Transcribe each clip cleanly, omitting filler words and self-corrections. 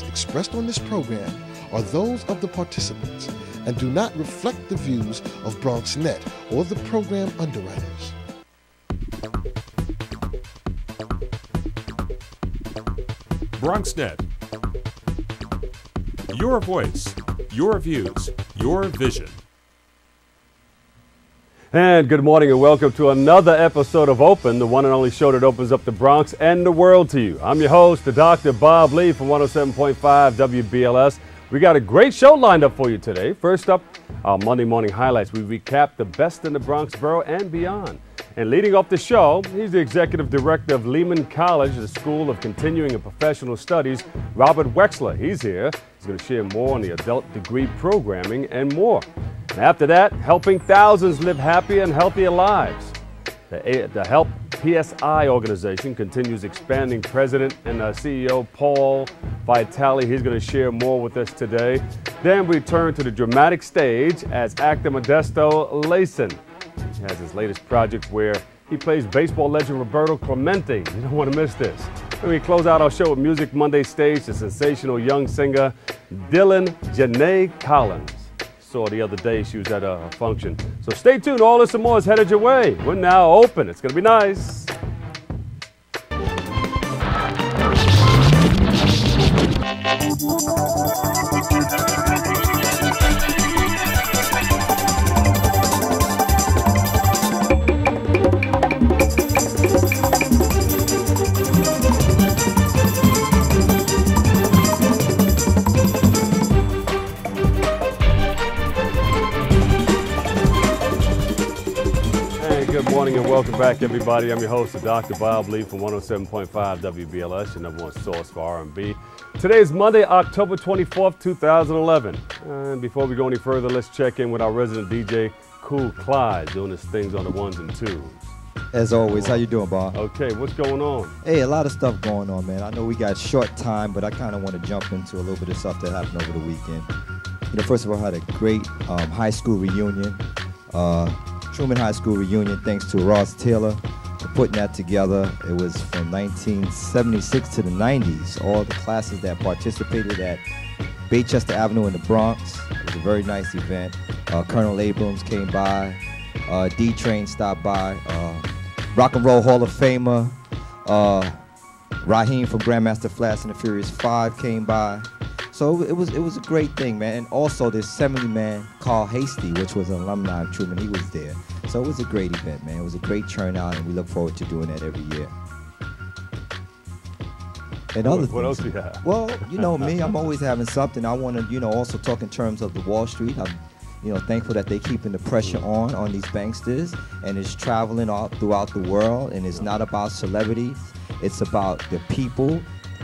expressed on this program are those of the participants and do not reflect the views of BronxNet or the program underwriters. BronxNet. Your voice, your views, your vision. And good morning and welcome to another episode of Open, the one and only show that opens up the Bronx and the world to you. I'm your host, the Dr. Bob Lee from 107.5 WBLS. We got a great show lined up for you today. First up, our Monday morning highlights. We recap the best in the Bronx borough and beyond. And leading off the show, he's the executive director of Lehman College, the School of Continuing and Professional Studies, Robert Wexler. He's here. He's going to share more on the adult degree programming and more. And after that, helping thousands live happier and healthier lives. The Help PSI organization continues expanding. President and CEO Paul Vitale, he's going to share more with us today. Then we turn to the dramatic stage as actor Modesto Layson. He has his latest project where he plays baseball legend Roberto Clemente. You don't want to miss this. Then we close out our show with Music Monday stage, the sensational young singer Dylan Janae Collins. Saw the other day she was at a function. So stay tuned, all this and more is headed your way. We're now open. It's going to be nice. Good morning and welcome back, everybody. I'm your host, Dr. Bob Lee from 107.5 WBLS, your number one source for R&B. Today is Monday, October 24th, 2011. And before we go any further, let's check in with our resident DJ, Cool Clyde, doing his things on the ones and twos. As always, how you doing, Bob? Okay, what's going on? Hey, a lot of stuff going on, man. I know we got short time, but I kind of want to jump into a little bit of stuff that happened over the weekend. You know, first of all, I had a great high school reunion. Truman High School reunion, thanks to Ross Taylor for putting that together. It was from 1976 to the 90s. All the classes that participated at Baychester Avenue in the Bronx. It was a very nice event. Colonel Abrams came by. D-Train stopped by. Rock and Roll Hall of Famer Raheem from Grandmaster Flash and the Furious 5 came by. So it was a great thing, man. And also this Assembly man, Carl Hasty, which was an alumni of Truman, he was there. So it was a great event, man. It was a great turnout, and we look forward to doing that every year. And other What else things, do you have? well, you know me, I'm always having something. I want to, also talk in terms of the Wall Street. I'm, thankful that they're keeping the pressure on these banksters, and it's traveling all throughout the world, and it's not about celebrities. It's about the people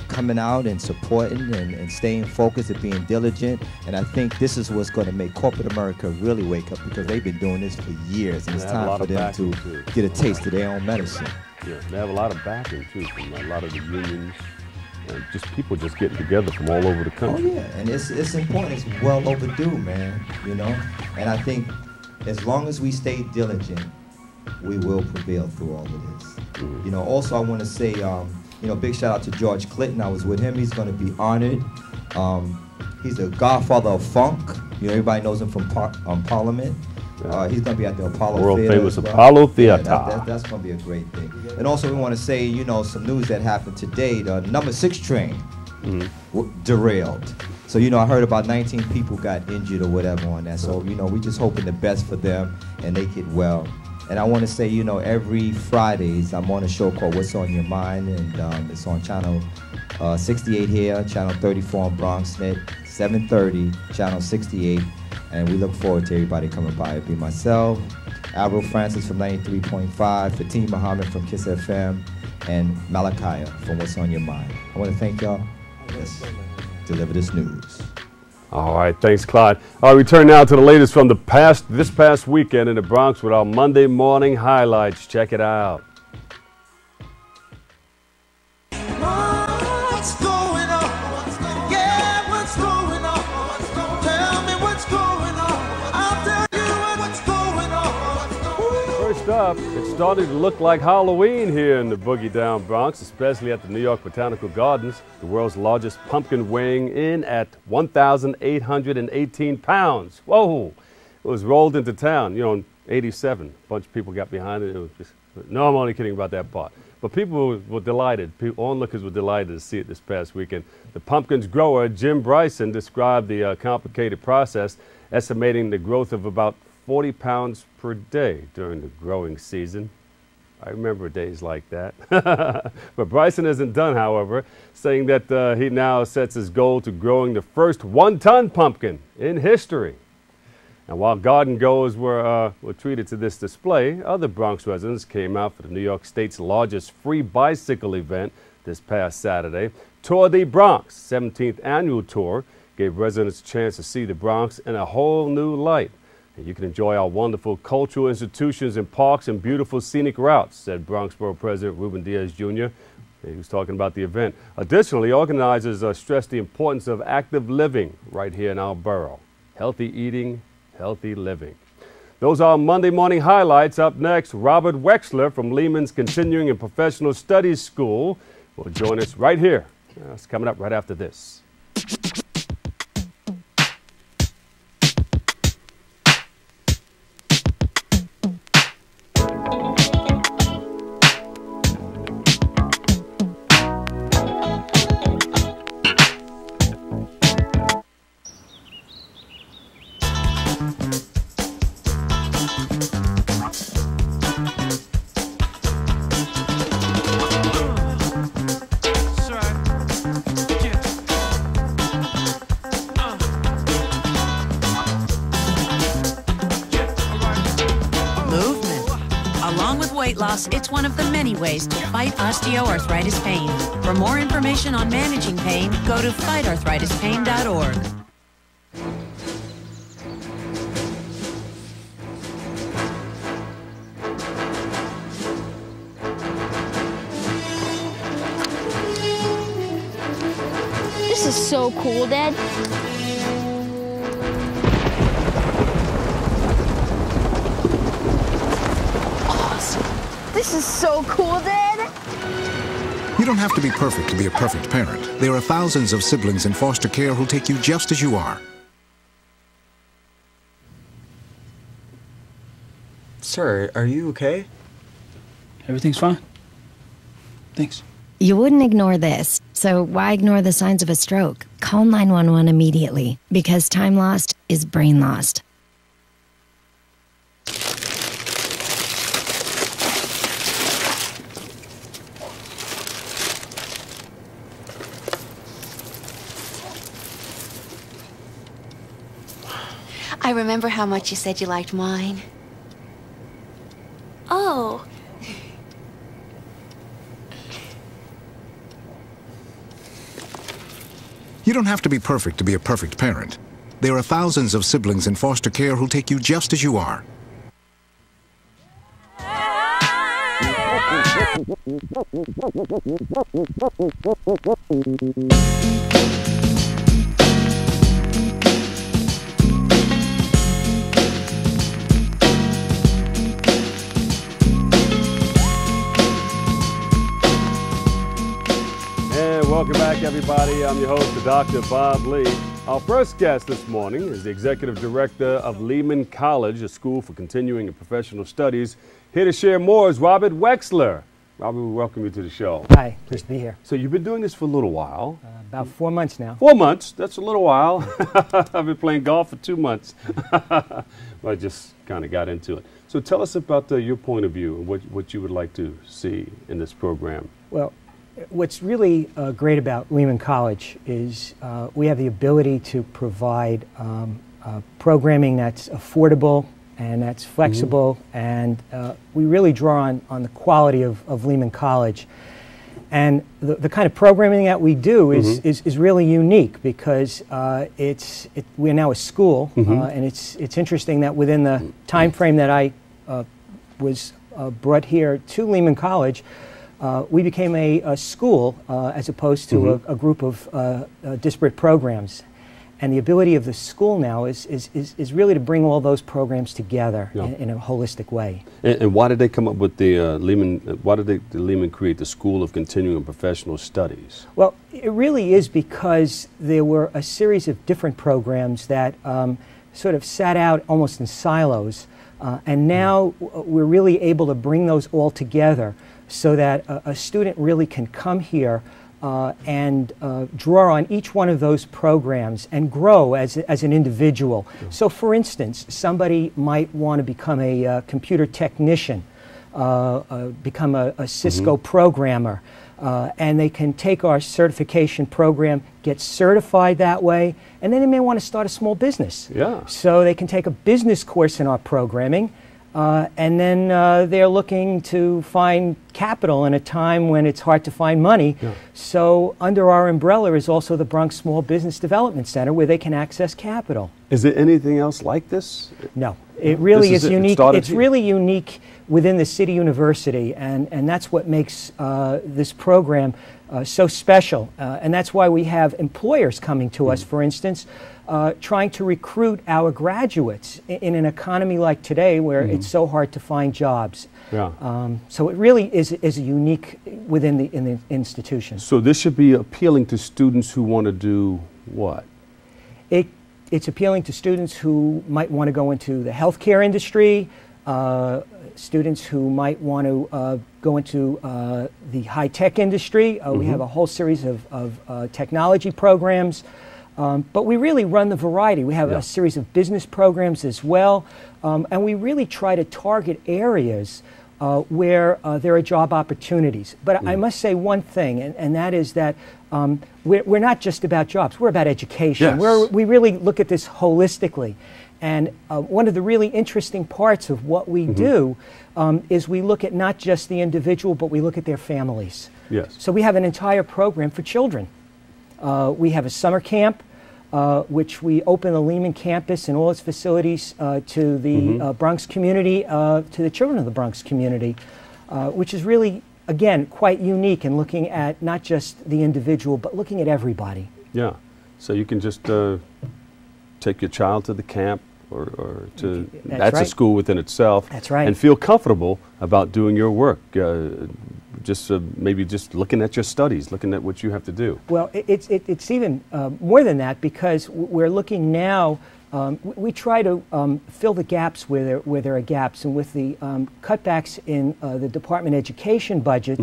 coming out and supporting and staying focused and being diligent. And I think this is what's going to make corporate America really wake up, because they've been doing this for years, and it's time for them to get a taste of their own medicine. Yeah, they have a lot of backing, too, from a lot of the unions. And just people just getting together from all over the country. Oh, yeah, and it's important. It's well overdue, man, And I think as long as we stay diligent, we will prevail through all of this. Mm-hmm. Also I want to say, big shout out to George Clinton. I was with him. He's going to be honored. He's the godfather of funk. Everybody knows him from Parliament. He's going to be at the Apollo World Theater. famous Apollo Theater. Yeah, that's going to be a great thing. And also we want to say, some news that happened today. The number 6 train derailed. So, I heard about 19 people got injured or whatever on that. So, we just hoping the best for them and they get well. And I want to say, every Fridays I'm on a show called What's on Your Mind, and it's on channel 68 here, channel 34 on BronxNet, 7:30, channel 68. And we look forward to everybody coming by. It'll be myself, Avril Francis from 93.5, Fatim Muhammad from Kiss FM, and Malachi from What's on Your Mind. I want to thank y'all. Let's deliver this news. All right, thanks, Clyde. All right, we turn now to the latest from this past weekend in the Bronx with our Monday morning highlights. Check it out. What's going on? Yeah, what's going on? Tell me what's going on. I'll tell you what's going on. First up, up. It's starting to look like Halloween here in the Boogie Down Bronx, especially at the New York Botanical Gardens. The world's largest pumpkin weighing in at 1,818 pounds. Whoa! It was rolled into town, you know, in '87. A bunch of people got behind it. It was just, no, I'm only kidding about that part. But people were delighted. Onlookers were delighted to see it this past weekend. The pumpkins grower, Jim Bryson, described the complicated process, estimating the growth of about 40 pounds per day during the growing season. I remember days like that. But Bryson isn't done, however, saying that he now sets his goal to growing the first one-ton pumpkin in history. And while garden goers were treated to this display, other Bronx residents came out for the New York State's largest free bicycle event this past Saturday. Tour de Bronx, 17th annual tour, gave residents a chance to see the Bronx in a whole new light. And you can enjoy our wonderful cultural institutions and parks and beautiful scenic routes, said Bronx Borough President Ruben Diaz Jr. He was talking about the event. Additionally, organizers stressed the importance of active living right here in our borough. Healthy eating, healthy living. Those are Monday morning highlights. Up next, Robert Wexler from Lehman's Continuing and Professional Studies School will join us right here. It's coming up right after this. It's one of the many ways to fight osteoarthritis pain. For more information on managing pain, go to fightarthritispain.org. This is so cool, Dad. This is so cool, Dad! You don't have to be perfect to be a perfect parent. There are thousands of siblings in foster care who'll take you just as you are. Sir, are you okay? Everything's fine. Thanks. You wouldn't ignore this, so why ignore the signs of a stroke? Call 911 immediately, because time lost is brain lost. I remember how much you said you liked mine. Oh. You don't have to be perfect to be a perfect parent. There are thousands of siblings in foster care who'll take you just as you are. Welcome back, everybody. I'm your host, Dr. Bob Lee. Our first guest this morning is the Executive Director of Lehman College, a school for continuing and professional studies. Here to share more is Robert Wexler. Robert, we welcome you to the show. Hi, pleased to be here. So you've been doing this for a little while. About 4 months now. 4 months? That's a little while. I've been playing golf for 2 months. I just kind of got into it. So tell us about your point of view and what you would like to see in this program. Well, what's really great about Lehman College is we have the ability to provide programming that's affordable and that's flexible, and we really draw on the quality of Lehman College. And the kind of programming that we do is really unique because we're now a school, and it's interesting that within the time frame that I was brought here to Lehman College, we became a school as opposed to a group of disparate programs. And the ability of the school now is really to bring all those programs together in a holistic way. And why did they come up with the why did the Lehman create the School of Continuing and Professional Studies? Well, it really is because there were a series of different programs that sort of sat out almost in silos. And now we're really able to bring those all together so that a student really can come here and draw on each one of those programs and grow as an individual. So for instance, somebody might want to become a computer technician, become a Cisco programmer, and they can take our certification program, get certified that way, and then they may want to start a small business. Yeah. So they can take a business course in our programming, and then they're looking to find capital in a time when it's hard to find money. Yeah. So under our umbrella is also the Bronx Small Business Development Center, where they can access capital. Is there anything else like this? No, it really is unique. It's here. really unique within the City University, and that's what makes this program so special. And that's why we have employers coming to us, for instance, trying to recruit our graduates in an economy like today where it's so hard to find jobs. Yeah. So it really is unique within the institution. So this should be appealing to students who want to do what? It's appealing to students who might want to go into the healthcare industry, students who might want to go into the high-tech industry. We have a whole series of technology programs. But we really run the variety. We have a series of business programs as well. And we really try to target areas where there are job opportunities. But I must say one thing, and that is that we're not just about jobs. We're about education. Yes. We really look at this holistically. And one of the really interesting parts of what we do is we look at not just the individual, but we look at their families. Yes. So we have an entire program for children. We have a summer camp, which we open the Lehman campus and all its facilities to the Bronx community, to the children of the Bronx community, which is really, again, quite unique in looking at not just the individual, but looking at everybody. Yeah. So you can just take your child to the camp or to, that's right. a school within itself. That's right. And feel comfortable about doing your work. Just maybe just looking at your studies, looking at what you have to do. Well, it's even more than that, because we're looking now, we try to fill the gaps where there are gaps, and with the cutbacks in the Department of Education budget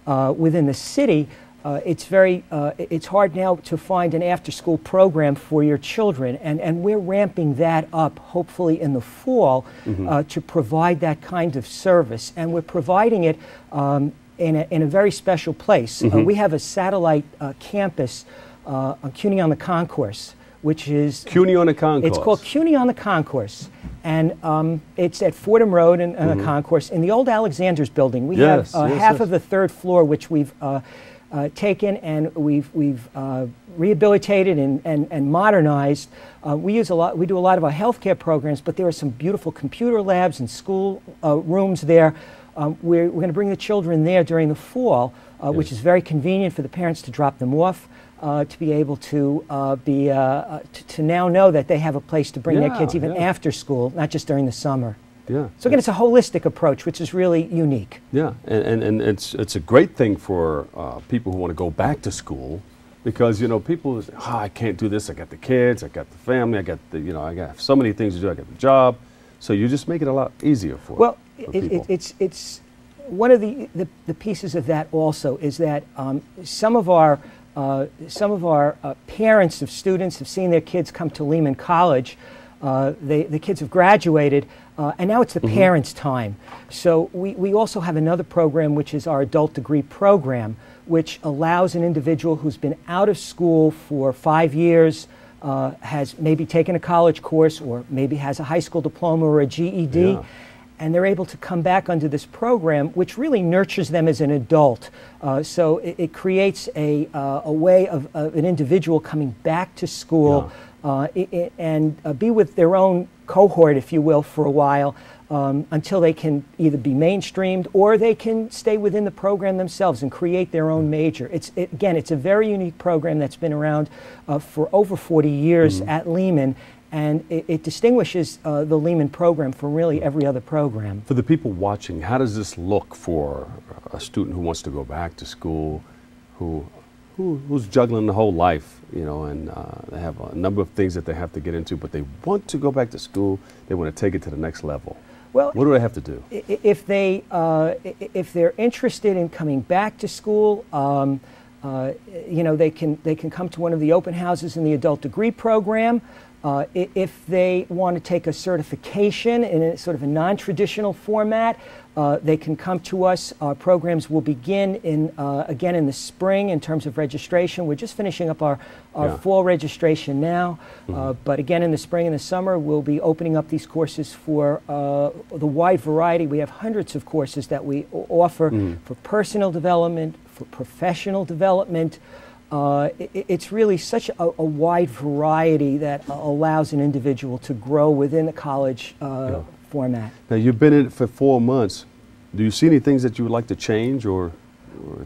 within the city, it's hard now to find an after-school program for your children, and we're ramping that up, hopefully in the fall, to provide that kind of service, and we're providing it in a very special place. We have a satellite campus on CUNY on the Concourse, which is CUNY on the Concourse. It's called CUNY on the Concourse, and it's at Fordham Road and the Concourse in the old Alexander's building. We have half of the third floor, which we've taken and we've rehabilitated and modernized. We do a lot of our healthcare programs, but there are some beautiful computer labs and school rooms there. We're going to bring the children there during the fall, which is very convenient for the parents to drop them off, to be able to to now know that they have a place to bring their kids even after school, not just during the summer. Yeah. So again, it's a holistic approach, which is really unique. Yeah, and it's a great thing for people who want to go back to school, because people say, I can't do this. I got the kids, I got the family, I got the I got so many things to do. I got the job, so you just make it a lot easier for people. It's one of the pieces of that also is that some of our parents of students have seen their kids come to Lehman College. The kids have graduated, and now it's the parents' time. So we also have another program, which is our adult degree program, which allows an individual who's been out of school for 5 years, has maybe taken a college course, or maybe has a high school diploma or a GED, and they're able to come back under this program, which really nurtures them as an adult. So it creates a way of an individual coming back to school and be with their own cohort, if you will, for a while, until they can either be mainstreamed or they can stay within the program themselves and create their own major. Again, it's a very unique program that's been around for over 40 years at Lehman, and it distinguishes the Lehman program from really every other program. For the people watching, how does this look for a student who wants to go back to school, who's juggling the whole life, you know, and they have a number of things that they have to get into, but they want to go back to school, they want to take it to the next level? Well, what do they have to do? If they're interested in coming back to school, you know, they can come to one of the open houses in the adult degree program. If they want to take a certification in a sort of a non-traditional format, they can come to us. Our programs will begin again in the spring in terms of registration. We're just finishing up our fall registration now, but again in the spring and the summer we'll be opening up these courses for the wide variety. We have hundreds of courses that we offer for personal development, for professional development. It's really such a wide variety that allows an individual to grow within the college format. Now, you've been in it for 4 months. Do you see any things that you would like to change or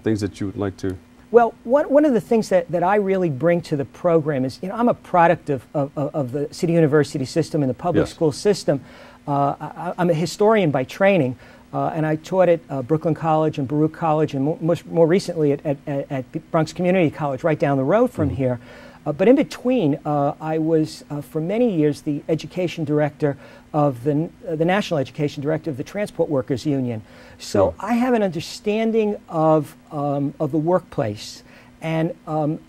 things that you would like to? Well, one of the things that I really bring to the program is, you know, I'm a product of the City University system and the public school system. I'm a historian by training. And I taught at Brooklyn College and Baruch College and more recently at Bronx Community College right down the road from here. But in between, I was for many years the education director of the National Education Director of the Transport Workers Union. So I have an understanding of the workplace. And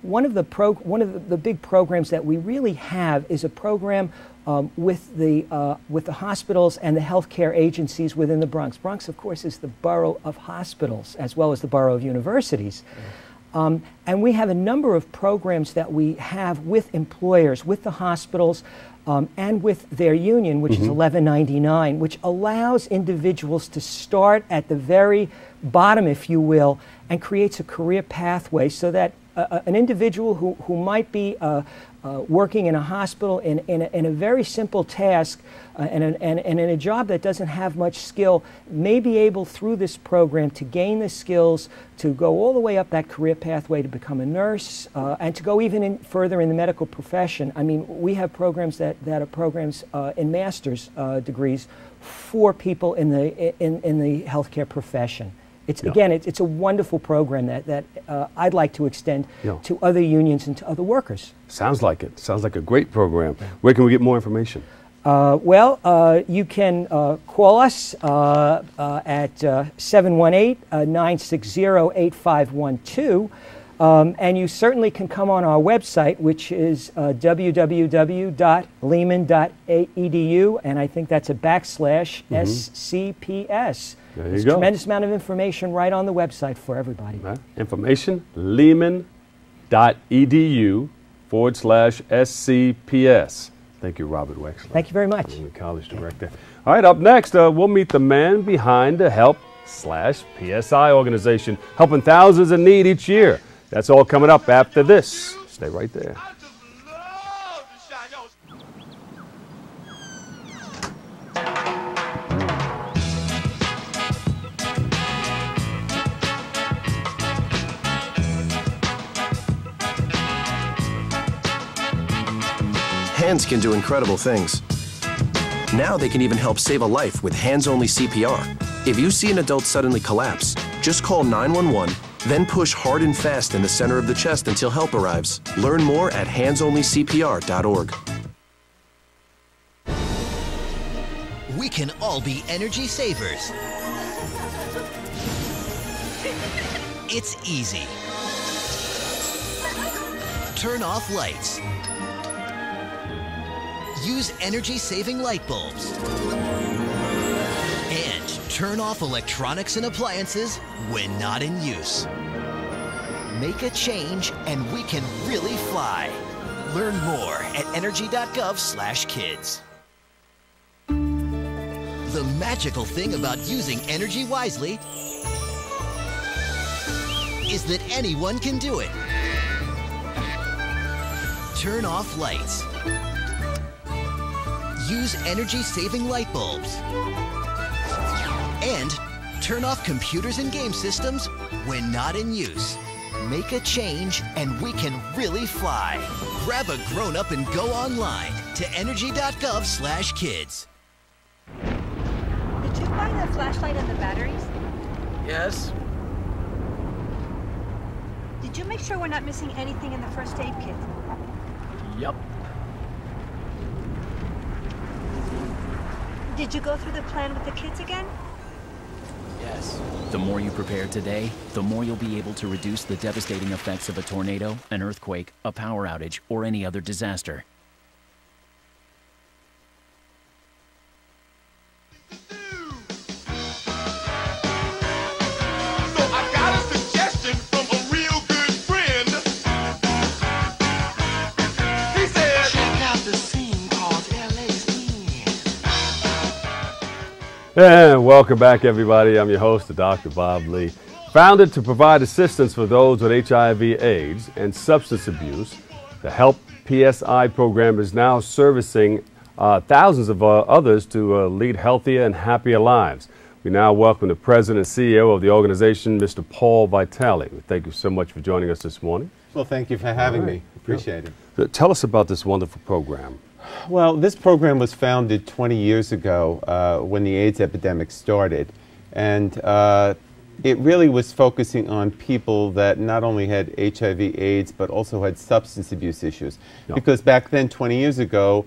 one of the big programs that we really have is a program with the hospitals and the healthcare agencies within the Bronx. Bronx, of course, is the borough of hospitals as well as the borough of universities. And we have a number of programs that we have with employers, with the hospitals, and with their union, which is 1199, which allows individuals to start at the very bottom, if you will, and creates a career pathway so that an individual who might be working in a hospital in a very simple task and in a job that doesn't have much skill may be able through this program to gain the skills to go all the way up that career pathway to become a nurse and to go even further in the medical profession. I mean, we have programs that are programs in master's degrees for people in the healthcare profession. Again, it's a wonderful program that I'd like to extend to other unions and to other workers. Sounds like it. Sounds like a great program. Where can we get more information? You can call us at 718-960-8512. And you certainly can come on our website, which is www.lehman.edu, and I think that's a /SCPS. There's a tremendous amount of information right on the website for everybody. Information, lehman.edu/SCPS. Thank you, Robert Wexler. Thank you very much. The college director. All right, up next, we'll meet the man behind the HELP/PSI organization, helping thousands in need each year. That's all coming up after this. Stay right there. Hands can do incredible things. Now they can even help save a life with hands-only CPR. If you see an adult suddenly collapse, just call 911, then push hard and fast in the center of the chest until help arrives. Learn more at handsonlycpr.org. We can all be energy savers. It's easy. Turn off lights. Use energy-saving light bulbs. And turn off electronics and appliances when not in use. Make a change and we can really fly. Learn more at energy.gov/kids. The magical thing about using energy wisely is that anyone can do it. Turn off lights. Use energy-saving light bulbs. And turn off computers and game systems when not in use. Make a change and we can really fly. Grab a grown-up and go online to energy.gov/kids. Did you find the flashlight and the batteries? Yes. Did you make sure we're not missing anything in the first aid kit? Yep. Did you go through the plan with the kids again? Yes. The more you prepare today, the more you'll be able to reduce the devastating effects of a tornado, an earthquake, a power outage, or any other disaster. And welcome back, everybody. I'm your host, Dr. Bob Lee. Founded to provide assistance for those with HIV/AIDS and substance abuse, the HELP PSI program is now servicing thousands of others to lead healthier and happier lives. We now welcome the President and CEO of the organization, Mr. Paul Vitale. Thank you so much for joining us this morning. Well, thank you for having me. Appreciate it. So tell us about this wonderful program. Well, this program was founded 20 years ago when the AIDS epidemic started. And it really was focusing on people that not only had HIV/AIDS, but also had substance abuse issues. Yeah. Because back then, 20 years ago,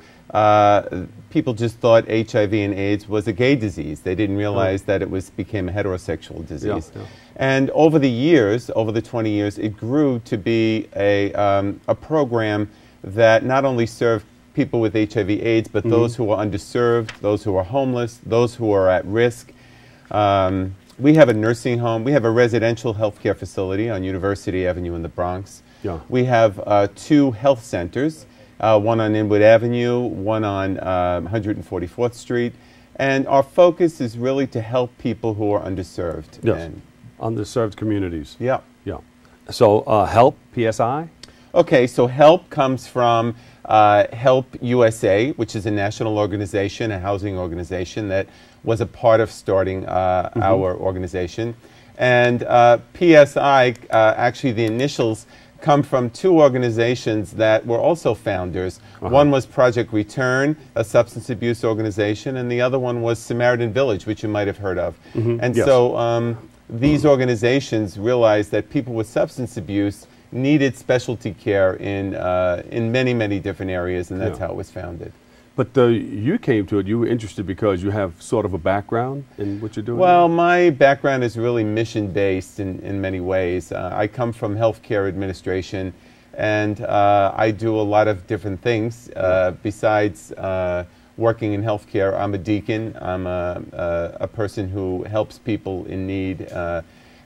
people just thought HIV and AIDS was a gay disease. They didn't realize that it became a heterosexual disease. Yeah. And over the years, over the 20 years, it grew to be a program that not only served people with HIV/AIDS, but those who are underserved, those who are homeless, those who are at risk. We have a nursing home. We have a residential healthcare facility on University Avenue in the Bronx. Yeah. We have 2 health centers, one on Inwood Avenue, one on 144th Street. And our focus is really to help people who are underserved. Yes. And Underserved communities. yeah. Yeah. So HELP PSI? Okay, so HELP comes from HELP USA, which is a national organization, a housing organization that was a part of starting our organization. And PSI, actually the initials come from 2 organizations that were also founders. One was Project Return, a substance abuse organization, and the other one was Samaritan Village, which you might have heard of. And Yes. so these organizations realized that people with substance abuse needed specialty care in many, many different areas, and that's how it was founded. But you came to it, you were interested because you have sort of a background in what you're doing? Well, my background is really mission-based in many ways. I come from healthcare administration, and I do a lot of different things. Besides working in healthcare, I'm a deacon. I'm a person who helps people in need.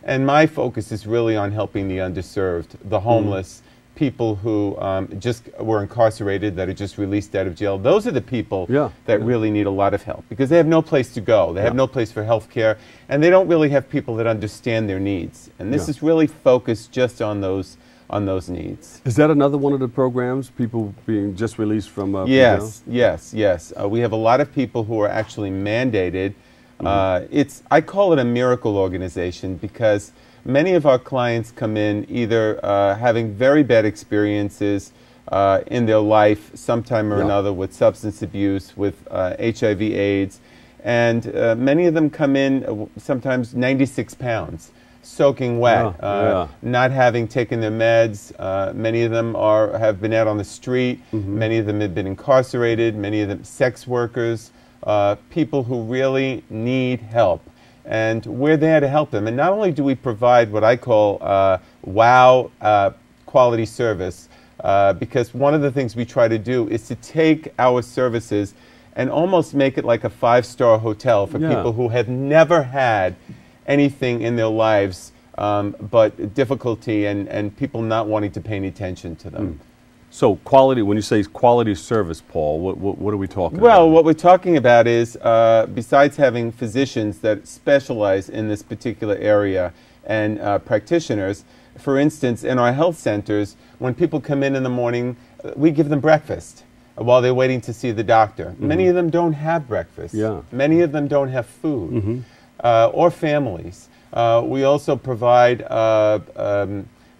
And my focus is really on helping the underserved, the homeless, people who just were incarcerated, that are just released out of jail. Those are the people that really need a lot of help because they have no place to go. They have no place for health care, and they don't really have people that understand their needs. And this is really focused just on those needs. Is that another one of the programs, people being just released from Yes, yes, yes. We have a lot of people who are actually mandated. I call it a miracle organization because many of our clients come in either having very bad experiences in their life, sometime or another, with substance abuse, with HIV/AIDS, and many of them come in sometimes 96 pounds, soaking wet, not having taken their meds. Many of them have been out on the street. Many of them have been incarcerated. Many of them sex workers. People who really need help, and we're there to help them. And not only do we provide what I call wow quality service, because one of the things we try to do is to take our services and almost make it like a 5-star hotel for people who have never had anything in their lives but difficulty and people not wanting to pay any attention to them. So quality, when you say quality service, Paul, what are we talking about? Well, what we're talking about is, besides having physicians that specialize in this particular area and practitioners, for instance, in our health centers, when people come in the morning, we give them breakfast while they're waiting to see the doctor. Many of them don't have breakfast. Many of them don't have food or families. We also provide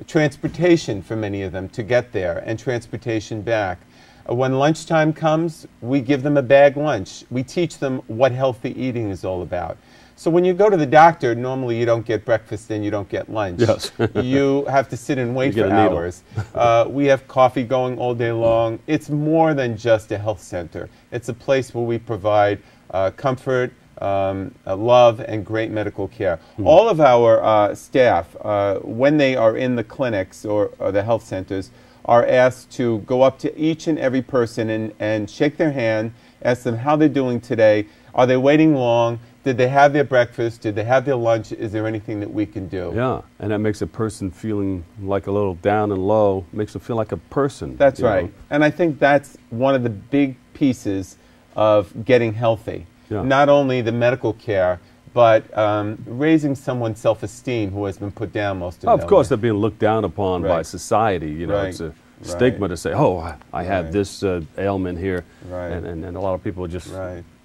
transportation for many of them to get there and transportation back. When lunchtime comes, we give them a bag lunch. We teach them what healthy eating is all about. So when you go to the doctor, normally you don't get breakfast and you don't get lunch. Yes. You have to sit and wait for hours. We have coffee going all day long. It's more than just a health center. It's a place where we provide comfort, love, and great medical care. All of our staff, when they are in the clinics or the health centers, are asked to go up to each and every person and shake their hand, ask them how they're doing today. Are they waiting long? Did they have their breakfast? Did they have their lunch? Is there anything that we can do? Yeah, and that makes a person feeling like a little down and low, makes them feel like a person. That's right. And I think that's one of the big pieces of getting healthy. Not only the medical care, but raising someone's self-esteem who has been put down most of their life. Of course, they're being looked down upon by society. You know, it's a stigma to say, "Oh, I have this ailment here," and a lot of people are just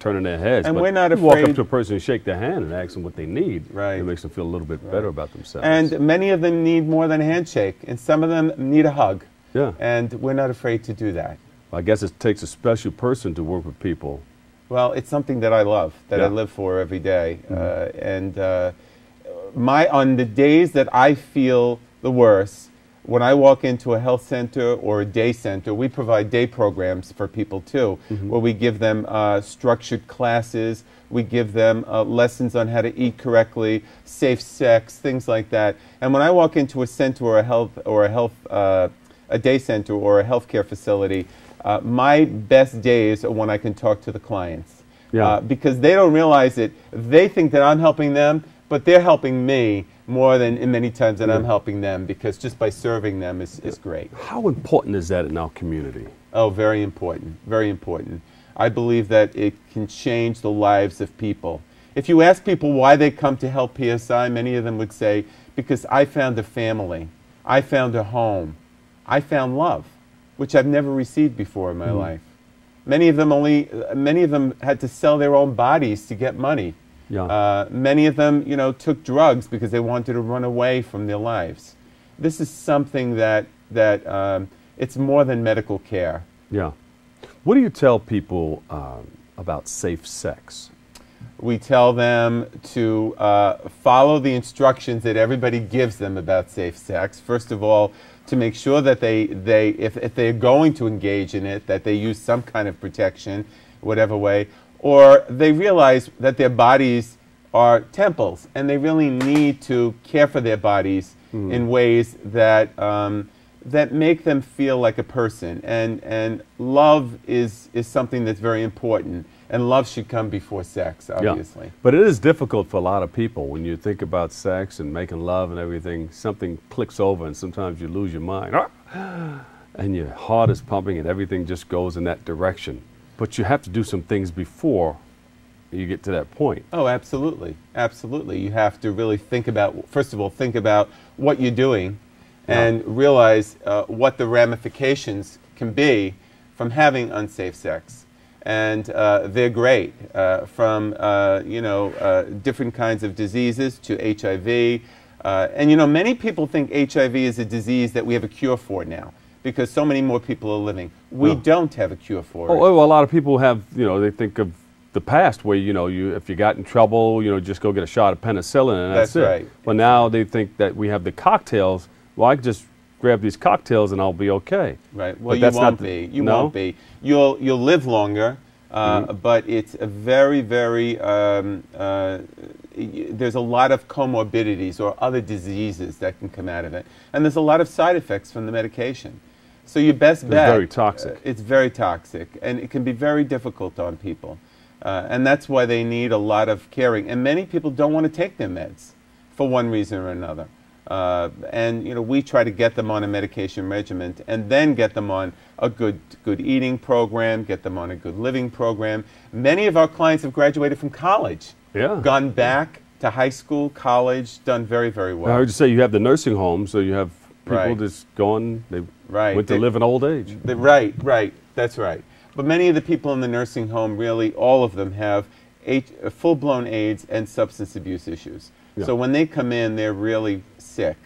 turning their heads. And but we're not you walk afraid up to a person and shake their hand and ask them what they need. It makes them feel a little bit better about themselves. And many of them need more than a handshake, and some of them need a hug. And we're not afraid to do that. I guess it takes a special person to work with people. Well, it's something that I love, that I live for every day. On the days that I feel the worst, when I walk into a health center or a day center, we provide day programs for people too, where we give them structured classes, we give them lessons on how to eat correctly, safe sex, things like that. And when I walk into a center or a day center or a healthcare facility, my best days are when I can talk to the clients. Because they don't realize it. They think that I'm helping them, but they're helping me more than many times that I'm helping them, because just by serving them is great. How important is that in our community? Oh, very important, very important. I believe that it can change the lives of people. If you ask people why they come to Help PSI, many of them would say, because I found a family, I found a home, I found love, which I've never received before in my life. Many of them had to sell their own bodies to get money. Many of them, took drugs because they wanted to run away from their lives. This is something that it's more than medical care. What do you tell people about safe sex? We tell them to follow the instructions that everybody gives them about safe sex. First of all, to make sure that if they're going to engage in it, that they use some kind of protection, whatever way, or they realize that their bodies are temples and they really need to care for their bodies in ways that that make them feel like a person. And love is something that's very important. And love should come before sex, obviously. But it is difficult for a lot of people. When you think about sex and making love and everything, something clicks over and sometimes you lose your mind. And your heart is pumping and everything just goes in that direction. But you have to do some things before you get to that point. Oh, absolutely. Absolutely. You have to really think about, first of all, think about what you're doing and realize what the ramifications can be from having unsafe sex. And they're great, from different kinds of diseases to HIV. And many people think HIV is a disease that we have a cure for now, because so many more people are living. We don't have a cure for it. Well, a lot of people have, they think of the past where, if you got in trouble, just go get a shot of penicillin and that's it. Right. Well, now they think that we have the cocktails. Well, I can just grab these cocktails and I'll be okay. Right. Well, you won't be. You won't be. You'll live longer, but it's a very, very. There's a lot of comorbidities or other diseases that can come out of it, and there's a lot of side effects from the medication. So your best bet. It's very toxic. It's very toxic, and it can be very difficult on people, and that's why they need a lot of caring. And many people don't want to take their meds for one reason or another. And you know, we try to get them on a medication regimen and then get them on a good eating program, get them on a good living program. Many of our clients have graduated from college, gone back to high school, college, done very, very well. I heard you say you have the nursing home, so you have people that's gone, they went to live in old age. Right, that's right. But many of the people in the nursing home, really all of them have full-blown AIDS and substance abuse issues. Yeah. So when they come in, they're really sick.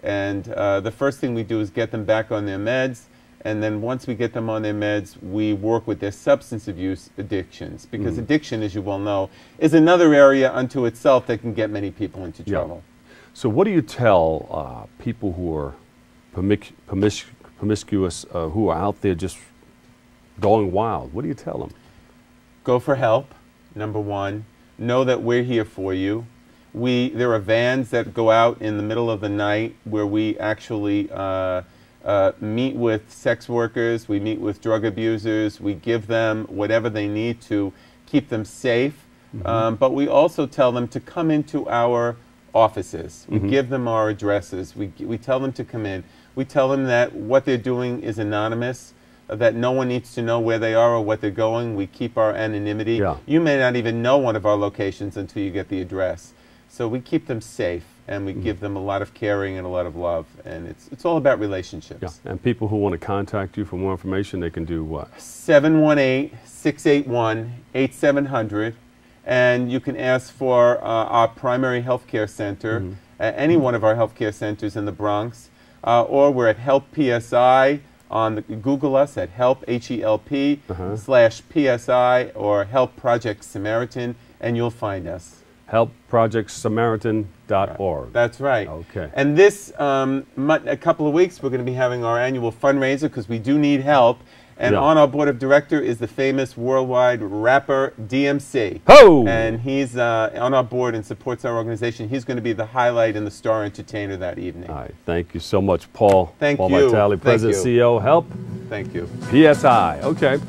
And the first thing we do is get them back on their meds. And then once we get them on their meds, we work with their substance abuse addictions. Because addiction, as you well know, is another area unto itself that can get many people into trouble. So what do you tell people who are promiscuous, who are out there just going wild? What do you tell them? Go for help, number one. Know that we're here for you. There are vans that go out in the middle of the night where we actually meet with sex workers, we meet with drug abusers, we give them whatever they need to keep them safe. But we also tell them to come into our offices. We give them our addresses. We tell them to come in. We tell them that what they're doing is anonymous, that no one needs to know where they are or what they're going. We keep our anonymity. You may not even know one of our locations until you get the address. So we keep them safe, and we give them a lot of caring and a lot of love, and it's all about relationships. Yeah. And people who want to contact you for more information, they can do what? 718-681-8700, and you can ask for our primary health care center at any one of our health care centers in the Bronx, or we're at Help PSI. Google us at Help, H-E-L-P, /PSI, or Help Project Samaritan, and you'll find us. HelpProjectSamaritan.org. That's right. Okay. And this, a couple of weeks, we're going to be having our annual fundraiser because we do need help. And on our board of director is the famous worldwide rapper DMC. Ho! And he's on our board and supports our organization. He's going to be the highlight and the star entertainer that evening. All right. Thank you so much, Paul. Thank Paul you. Vitale, President, CEO, Help. Thank you. PSI. Okay.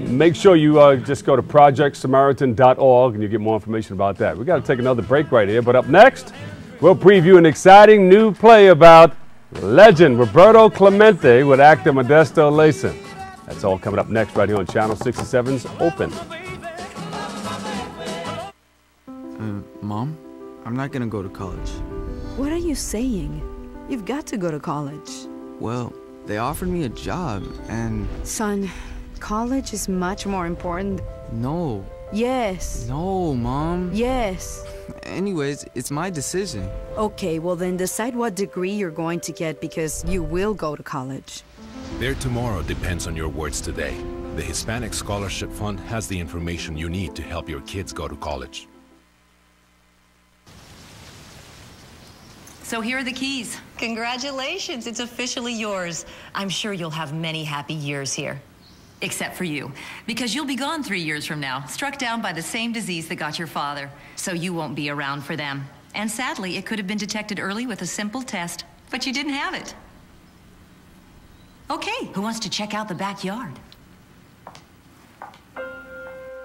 Make sure you just go to ProjectSamaritan.org and you get more information about that. We've got to take another break right here. But up next, we'll preview an exciting new play about legend Roberto Clemente with actor Modesto Layson. That's all coming up next right here on Channel 67's Open. Mom, I'm not gonna go to college. What are you saying? You've got to go to college. Well, they offered me a job and... Son, college is much more important. No. Yes. No, Mom. Yes. Anyways, it's my decision. Okay, well then decide what degree you're going to get because you will go to college. Their tomorrow depends on your words today. The Hispanic Scholarship Fund has the information you need to help your kids go to college. So here are the keys. Congratulations, it's officially yours. I'm sure you'll have many happy years here. Except for you, because you'll be gone 3 years from now, struck down by the same disease that got your father. So you won't be around for them. And sadly, it could have been detected early with a simple test, but you didn't have it. Okay, who wants to check out the backyard?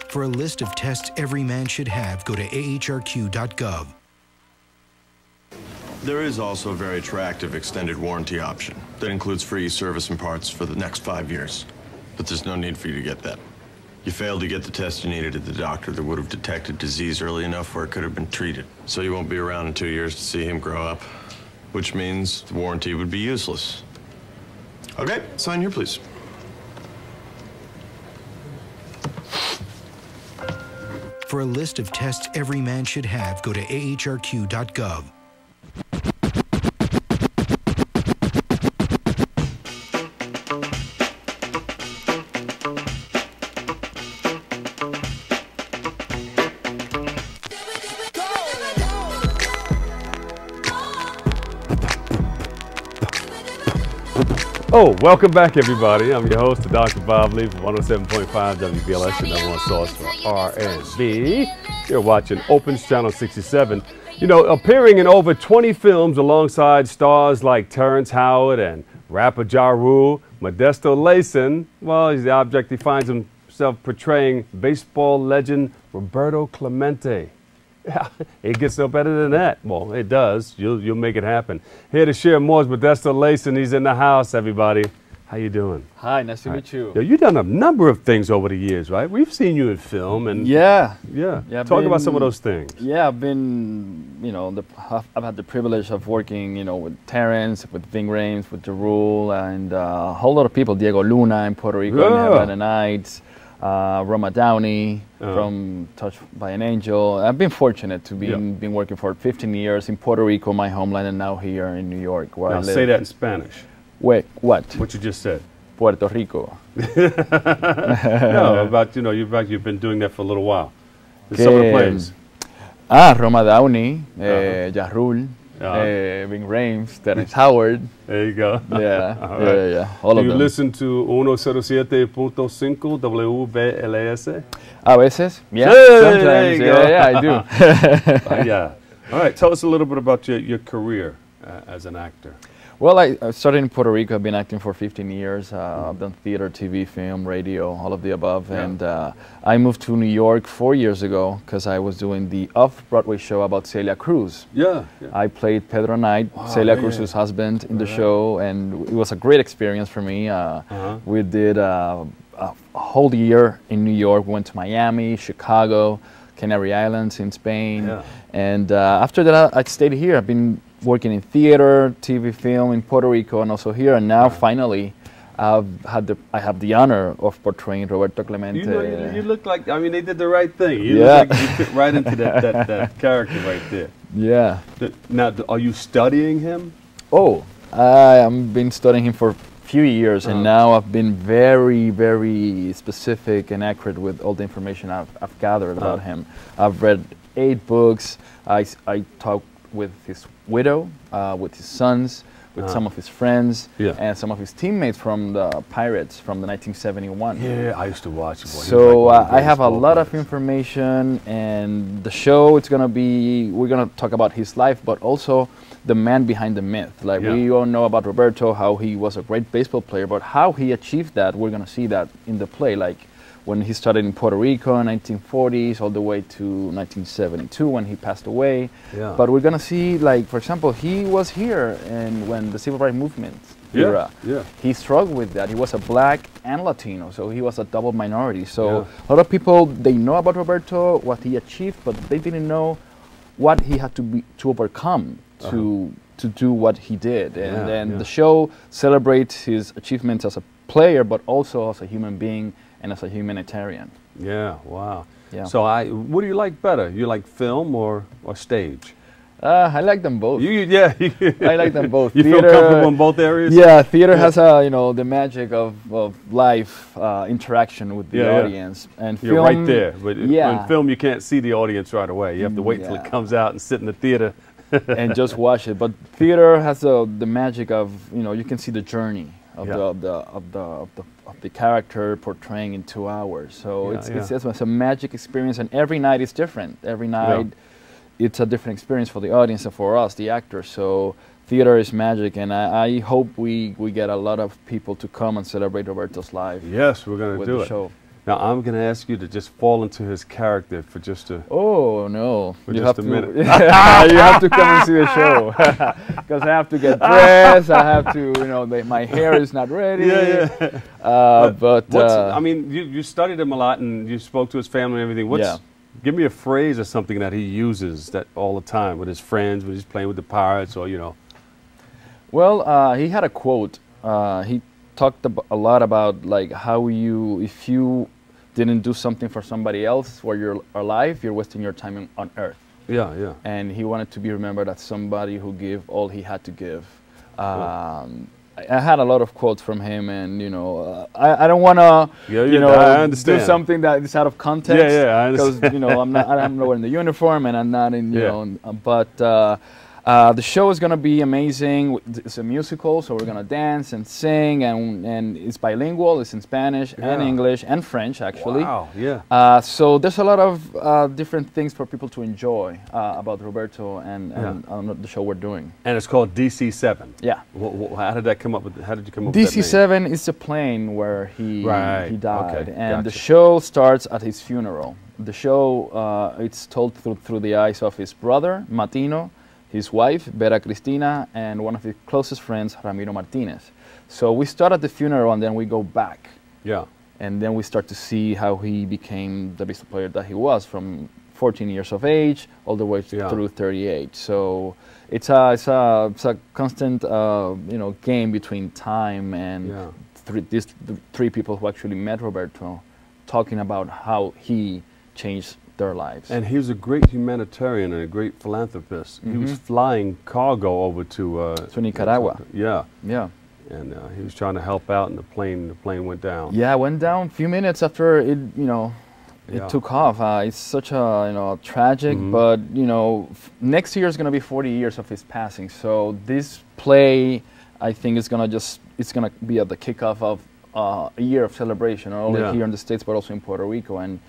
For a list of tests every man should have, go to ahrq.gov. There is also a very attractive extended warranty option that includes free service and parts for the next 5 years. But there's no need for you to get that. You failed to get the test you needed at the doctor that would have detected disease early enough where it could have been treated. So you won't be around in 2 years to see him grow up, which means the warranty would be useless. Okay, sign here, please. For a list of tests every man should have, go to ahrq.gov. Oh, welcome back, everybody. I'm your host, Dr. Bob Lee from 107.5 WBLS, your number one source for R&B. You're watching Open's Channel 67. You know, appearing in over 20 films alongside stars like Terrence Howard and rapper Ja Rule, Modesto Layson, well, he's the object he finds himself portraying baseball legend Roberto Clemente. Yeah, it gets no better than that. Well, it does. You'll make it happen. Here to share more is Modesto Layson. He's in the house, everybody. How you doing? Hi, nice to meet you. Yo, you've done a number of things over the years, right? We've seen you in film and yeah. Talk about some of those things. Yeah, I've been, I've had the privilege of working, with Terrence, with Ving Rhames, with Jarul, and a whole lot of people. Diego Luna in Puerto Rico, in Havana Nights, Roma Downey from Touched by an Angel. I've been fortunate to been working for 15 years in Puerto Rico, my homeland, and now here in New York, where I live. Say that in Spanish. Wait, what? What you just said. Puerto Rico. No, about you've been doing that for a little while. Some of the plays. Roma Downey, Jarul, Ving Rhames, Terrence Howard. There you go. Yeah, right. yeah. All of them. Do you listen to 107.5 WBLS? A veces, yeah. Hey, sometimes, yeah, I do. Yeah. All right, tell us a little bit about your career as an actor. Well, I started in Puerto Rico. I've been acting for 15 years. I've done theater, TV, film, radio, all of the above. Yeah. And I moved to New York 4 years ago because I was doing the off-Broadway show about Celia Cruz. Yeah. I played Pedro Knight, Celia Cruz's husband, in the show, and it was a great experience for me. We did a whole year in New York. We went to Miami, Chicago, Canary Islands in Spain. Yeah. And after that, I stayed here. I've been working in theater, TV, film in Puerto Rico, and also here. And now, finally, I have the honor of portraying Roberto Clemente. You look like, I mean, they did the right thing. You look like you fit right into that character right there. Yeah. Now, are you studying him? Oh, I've been studying him for a few years, and now I've been very, very specific and accurate with all the information I've gathered about him. I've read 8 books. I talked with his widow, with his sons, with some of his friends, and some of his teammates from the Pirates from the 1971. Yeah, I used to watch it. So I have a lot of information, and the show, we're gonna talk about his life, but also the man behind the myth. Like we all know about Roberto, how he was a great baseball player, but how he achieved that, we're gonna see that in the play. Like when he started in Puerto Rico in 1940s all the way to 1972 when he passed away. Yeah. But we're going to see, like, for example, he was here when the Civil Rights Movement era. Yeah. He struggled with that. He was a black and Latino, so he was a double minority. So a lot of people, they know about Roberto, what he achieved, but they didn't know what he had to overcome to do what he did. And then the show celebrates his achievements as a player, but also as a human being and as a humanitarian. Yeah, wow. Yeah. So what do you like better? You like film or stage? I like them both. I like them both. You feel comfortable in both areas? Yeah, theater has the magic of live interaction with the audience. And you're right there. But in film, you can't see the audience right away. You have to wait till it comes out and sit in the theater. And just watch it. But theater has the magic of, you can see the journey of the character portraying in 2 hours. So it's a magic experience, and every night is different. Every night it's a different experience for the audience and for us, the actors. So theater is magic, and I hope we get a lot of people to come and celebrate Roberto's life. Yes, we're going to do it. Show. Now I'm going to ask you to just fall into his character for just a minute. You have to come and see the show because I have to get dressed. I have to, my hair is not ready. I mean, you studied him a lot and you spoke to his family and everything. Give me a phrase or something that he uses that all the time with his friends when he's playing with the Pirates or Well, he had a quote. He talked a lot about like how if you didn't do something for somebody else while you're alive, you're wasting your time on earth. Yeah. And he wanted to be remembered as somebody who gave all he had to give. I had a lot of quotes from him, and I don't want to do something that is out of context. I understand. Because I'm not wearing the uniform, and I'm not in but The show is going to be amazing. It's a musical, so we're going to dance and sing, and it's bilingual. It's in Spanish and English and French, actually. Wow, yeah. So there's a lot of different things for people to enjoy about Roberto and the show we're doing. And it's called DC-7. Yeah. How did that come up with? How did you come up with that name? DC-7 is the plane where he died, Okay. and the show starts at his funeral. The show it's told through the eyes of his brother Matino, his wife, Vera Cristina, and one of his closest friends, Ramiro Martinez. So we start at the funeral and then we go back. Yeah. And then we start to see how he became the baseball player that he was from 14 years of age all the way through 38. So it's a constant game between time and these three people who actually met Roberto, talking about how he changed their lives. And he was a great humanitarian and a great philanthropist. He was flying cargo over to Nicaragua. Yeah. And he was trying to help out, and the plane went down. Yeah, it went down a few minutes after it took off. It's such a tragic, but next year is going to be 40 years of his passing. So this play, I think, is going to be at the kickoff of a year of celebration, not only here in the States but also in Puerto Rico. And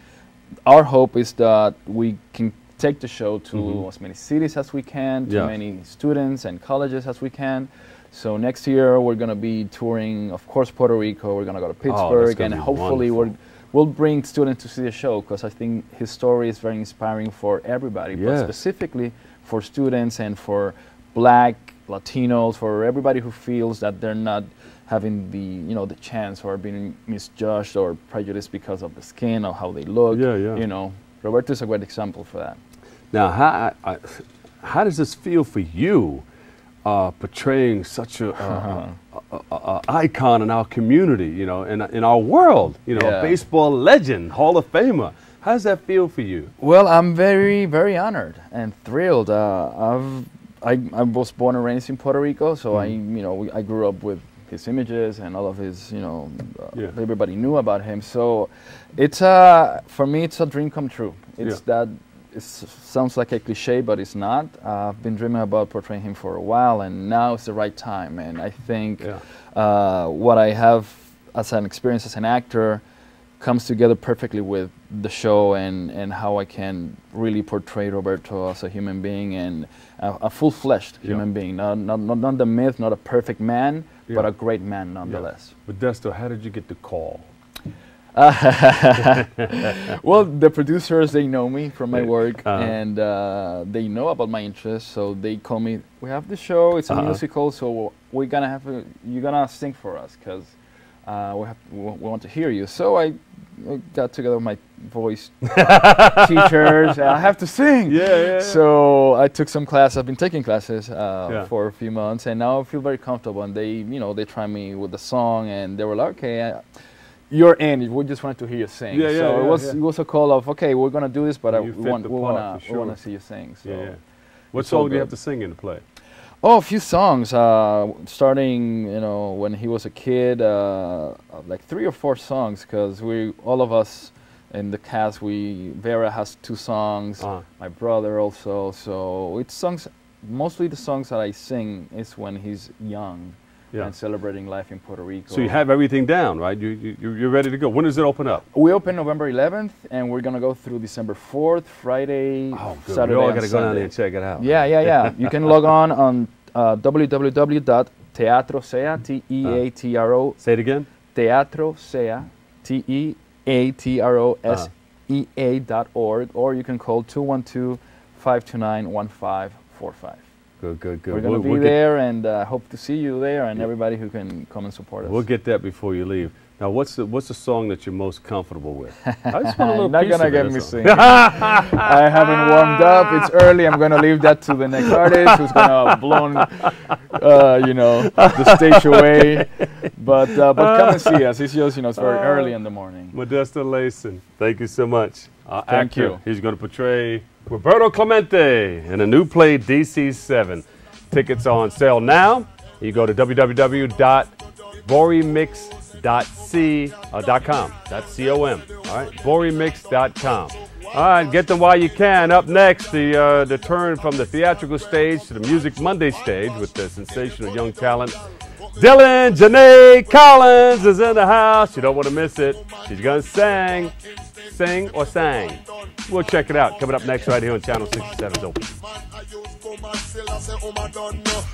our hope is that we can take the show to as many cities as we can, to many students and colleges as we can. So next year we're going to be touring, of course, Puerto Rico. We're going to go to Pittsburgh, and hopefully we'll bring students to see the show, because I think his story is very inspiring for everybody, but specifically for students and for Black, Latinos, for everybody who feels that they're not having the chance, or being misjudged or prejudiced because of the skin or how they look. Roberto is a great example for that. Now, how does this feel for you, portraying such a icon in our community, in our world, a baseball legend, Hall of Famer? How does that feel for you? Well, I'm very, very honored and thrilled. I was born and raised in Puerto Rico, so I grew up with his images and all of his, everybody knew about him. So it's for me, it's a dream come true. It sounds like a cliche, but it's not. I've been dreaming about portraying him for a while, and now it's the right time. And I think what I have as an experience as an actor comes together perfectly with the show and how I can really portray Roberto as a human being, and a full-fleshed human being, not the myth, not a perfect man, but a great man nonetheless. Modesto, how did you get the call? Well, the producers, they know me from my work, and they know about my interests, so they call me. We have the show, it's a musical, so you're gonna sing for us, because we want to hear you. So I got together with my voice teachers. I have to sing. So I took some classes. I've been taking classes for a few months, and now I feel very comfortable. And they try me with the song, and they were like, "Okay, you're in. We just wanted to hear you sing." It was a call of, "Okay, we're gonna do this, but we want to see you sing." So what song do you have to sing in the play? Oh, a few songs. Starting, when he was a kid, like 3 or 4 songs, because all of us in the cast, Vera has 2 songs, my brother also. So it's songs. Mostly the songs that I sing is when he's young and celebrating life in Puerto Rico. So you have everything down, right? You're ready to go. When does it open up? We open November 11th, and we're gonna go through December 4th, Friday, Saturday, we all and gotta Sunday. go down there and check it out. Yeah. You can log on www.teatrosea, T-E-A-T-R-O. Say it again. Teatrosea, Teatrosea.org, or you can call 212-529-1545. Good. We're going to be there, and hope to see you there, and everybody who can come and support us. We'll get that before you leave. Now, what's the song that you're most comfortable with? I just want a little not piece gonna of get it, me so. singing. I haven't warmed up. It's early. I'm gonna leave that to the next artist who's gonna blow, the stage away. But come and see us. It's just it's very early in the morning. Modesto Layson, thank you so much. Thank you. He's going to portray Roberto Clemente in a new play, DC-7. Tickets are on sale now. You go to www.borymix.com. All right, borymix.com. All right, get them while you can. Up next, the turn from the theatrical stage to the Music Monday stage with the sensational young talent. Dylan Janae Collins is in the house. You don't want to miss it. She's going to sing or sang. We'll check it out. Coming up next right here on Channel 67's Open.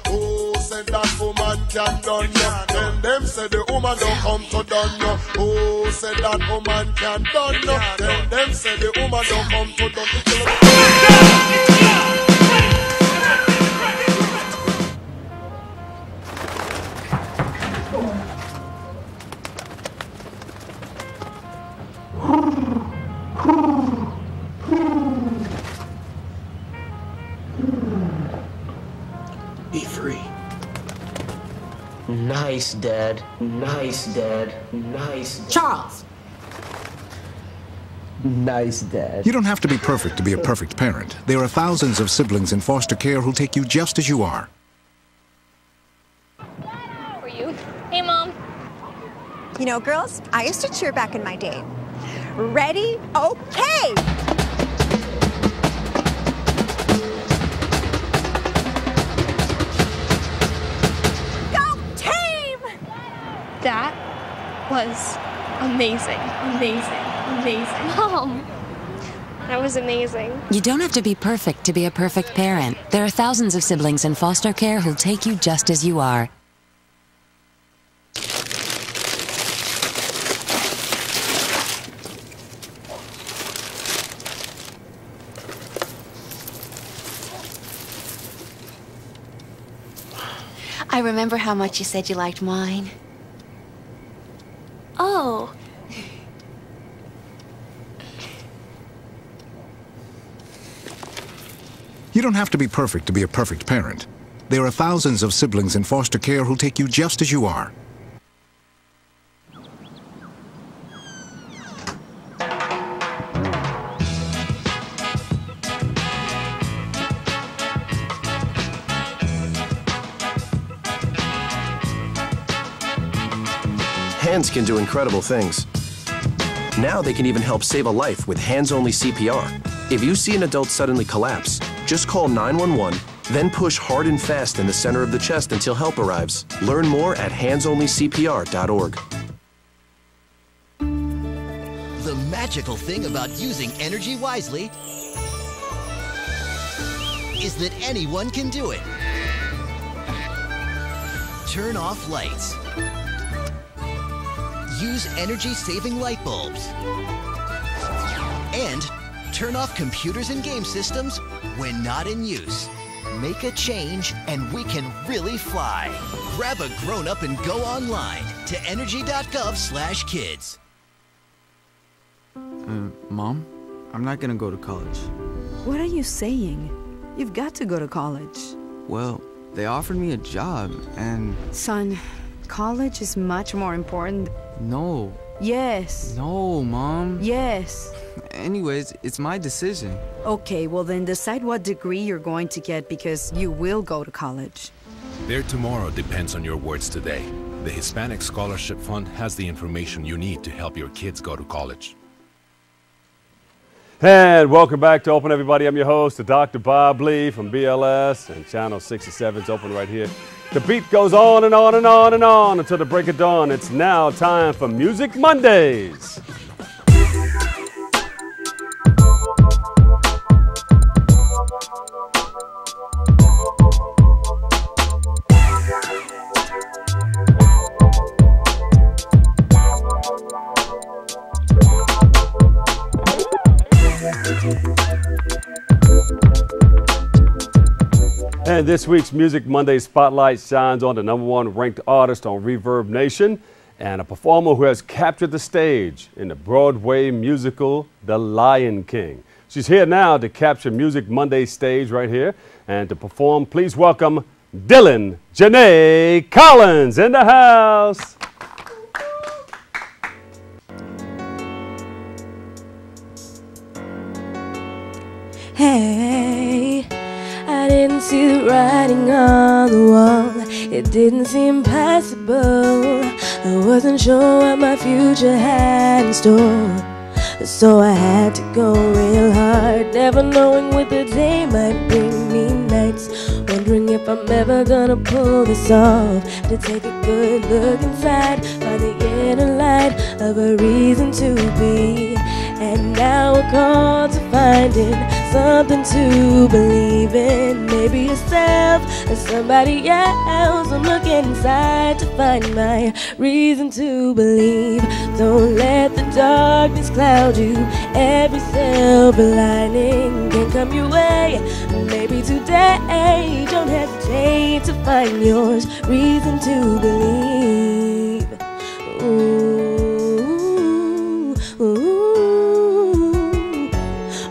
Who said that woman can done you? Then them say the woman don't come to done you. Who said that woman can done you? Then them say the woman don't come to done you. Be free. Nice, Dad. Nice, Dad. Nice, Dad. Charles! Nice, Dad. You don't have to be perfect to be a perfect parent. There are thousands of siblings in foster care who'll take you just as you are. How are you? Hey, Mom. You know, girls, I used to cheer back in my day. Ready? Okay! Go team! That was amazing. Amazing. Amazing. Mom, that was amazing. You don't have to be perfect to be a perfect parent. There are thousands of siblings in foster care who'll take you just as you are. I remember how much you said you liked wine. Oh. You don't have to be perfect to be a perfect parent. There are thousands of siblings in foster care who'll take you just as you are. Hands can do incredible things. Now they can even help save a life with hands-only CPR. If you see an adult suddenly collapse, just call 911, then push hard and fast in the center of the chest until help arrives. Learn more at handsonlycpr.org. The magical thing about using energy wisely is that anyone can do it. Turn off lights. Use energy-saving light bulbs. And turn off computers and game systems when not in use. Make a change and we can really fly. Grab a grown-up and go online to energy.gov/kids. Mom, I'm not gonna go to college. What are you saying? You've got to go to college. Well, they offered me a job and... Son, college is much more important. No. Yes. No, Mom. Yes. Anyways, it's my decision. Okay, well then decide what degree you're going to get because you will go to college. Their tomorrow depends on your words today. The Hispanic Scholarship Fund has the information you need to help your kids go to college. And welcome back to Open, everybody. I'm your host, Dr. Bob Lee from BLS, and Channel 67's Open right here. The beat goes on and on and on and on until the break of dawn. It's now time for Music Mondays. And this week's Music Monday Spotlight shines on the #1 ranked artist on Reverb Nation and a performer who has captured the stage in the Broadway musical The Lion King. She's here now to capture Music Monday's stage right here and to perform. Please welcome Dylan Janae Collins in the house. Hey, I didn't see the writing on the wall. It didn't seem possible. I wasn't sure what my future had in store. So I had to go real hard, never knowing what the day might bring me. Nights wondering if I'm ever gonna pull this off. To take a good look inside, find the inner light of a reason to be. And now we're called to finding something to believe in. Maybe yourself or somebody else. I'm looking inside to find my reason to believe. Don't let the darkness cloud you. Every silver lining can come your way. Maybe today, don't hesitate to find yours. Reason to believe. Ooh, ooh.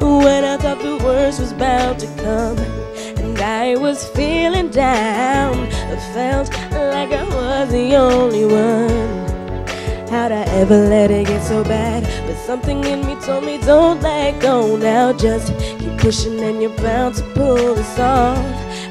When I thought the worst was bound to come and I was feeling down, I felt like I was the only one. How'd I ever let it get so bad? But something in me told me don't let go now. Just keep pushing and you're bound to pull this off.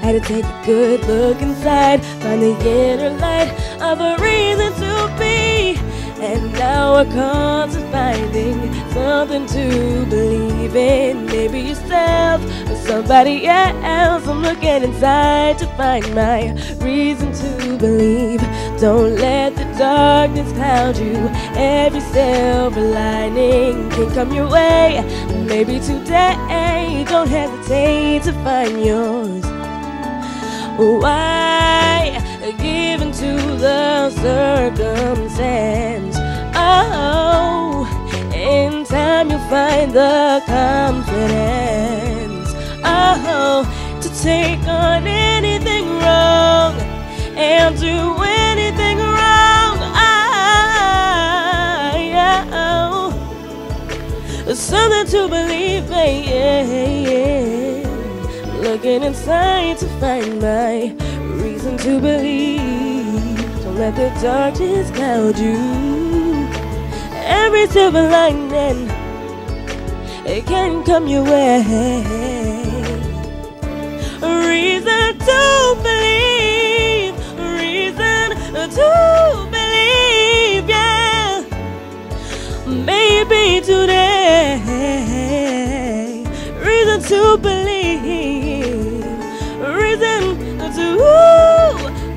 Had to take a good look inside, find the inner light of a reason to be. And now we're called to finding something to believe in. Maybe yourself or somebody else. I'm looking inside to find my reason to believe. Don't let the darkness cloud you. Every silver lining can come your way. Maybe today, don't hesitate to find yours. Why give in to the circumstance? Oh, in time you'll find the confidence. Oh, to take on anything wrong and do anything wrong. Oh, something to believe in. Looking inside to find my reason to believe. Don't let the darkness cloud you. Every silver lining, it can come your way. Reason to believe. Reason to believe, yeah. Maybe today. Reason to believe. Reason to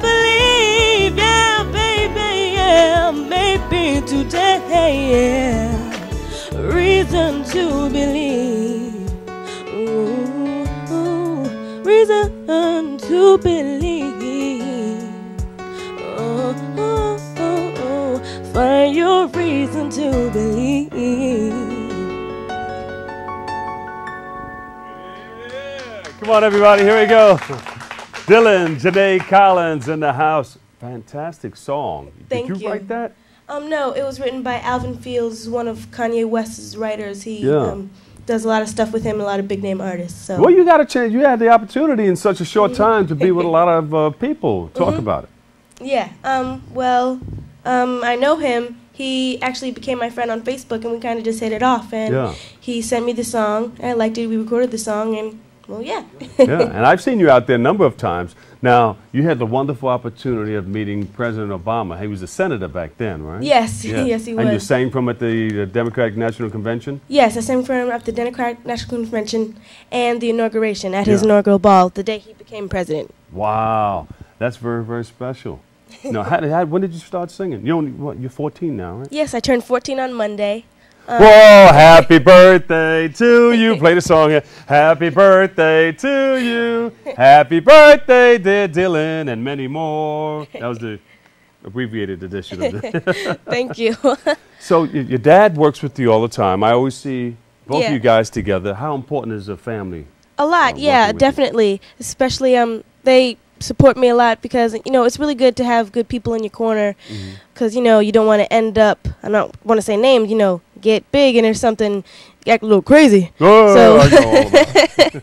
believe, yeah, baby, yeah. Maybe today, yeah. Reason to believe. Ooh, ooh. Reason to believe. Oh, oh, oh, oh. Find your reason to believe. Come on, everybody, here we go. Dylan, Janae Collins in the house. Fantastic song. Thank Did you write that? No, it was written by Alvin Fields, one of Kanye West's writers. He does a lot of stuff with him, a lot of big name artists. So. Well, you got to change. You had the opportunity in such a short time to be with a lot of people. Talk about it. Yeah. I know him. He actually became my friend on Facebook, and we kind of just hit it off. And he sent me the song. I liked it. We recorded the song, and well, yeah. Yeah, and I've seen you out there a number of times. Now, you had the wonderful opportunity of meeting President Obama. He was a senator back then, right? Yes, yes, he was. And you sang from at the Democratic National Convention? Yes, I sang for him at the Democratic National Convention and the inauguration at his inaugural ball the day he became president. Wow, that's very, very special. Now, when did you start singing? You're 14 now, right? Yes, I turned 14 on Monday. Whoa, happy birthday to you. Play the song here. Happy birthday to you. Happy birthday, dear Dylan, and many more. That was the abbreviated edition of it. Thank you. So your dad works with you all the time. I always see both of you guys together. How important is a family? A lot, yeah, definitely. Especially they support me a lot because, it's really good to have good people in your corner because, you don't want to end up, I don't want to say names, get big and there's something, act a little crazy. Oh, so I know all about it.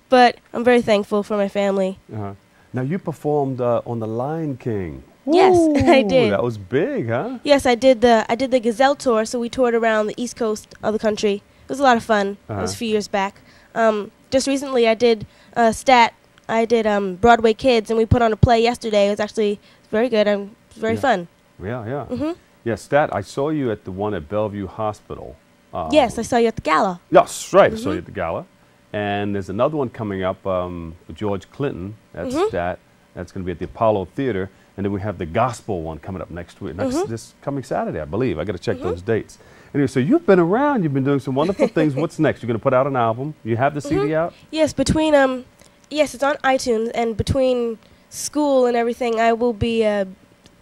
But I'm very thankful for my family. Now, you performed on The Lion King. Yes, I did. That was big, huh? Yes, I did the Gazelle tour, so we toured around the East Coast of the country. It was a lot of fun. It was a few years back. Just recently, I did I did Broadway Kids, and we put on a play yesterday. It was actually very good and it was very fun. Yeah. Yeah, Stat, I saw you at the one at Bellevue Hospital. Yes, I saw you at the gala. Yes, right. I saw you at the gala. And there's another one coming up with George Clinton. That's That's going to be at the Apollo Theater. And then we have the gospel one coming up next week, this coming Saturday, I believe. I got to check those dates. Anyway, so you've been around. You've been doing some wonderful things. What's next? You're going to put out an album. You have the CD out? Yes, between yes, it's on iTunes, and between school and everything, I will be